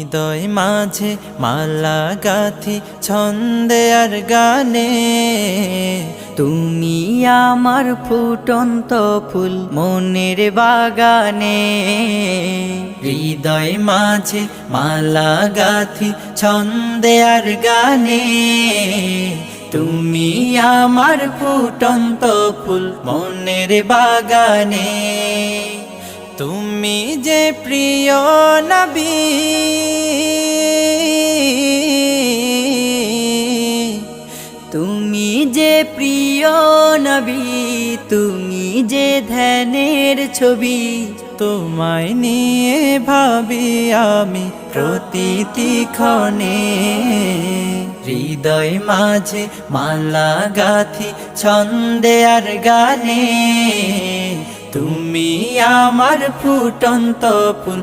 হৃদয় মাঝে মালা গাথি ছন্দে আর গানে, তুমি আমার ফুটন্ত ফুল মনের বাগানে। হৃদয় মাঝে মালা গাথি ছন্দে আর গানে, তুমি আমার ফুটন্ত ফুল মনের বাগানে। তুমি যে প্রিয় নবী, তুমি যে প্রিয় নবী, তুমি যে ধ্যানের ছবি। তোমায় নিয়ে ভাবি আমি প্রতিটি ক্ষণে। হৃদয় মাঝে মালা গাথি ছন্দে আর গানে, তুমি আমার ফুটন্ত ফুল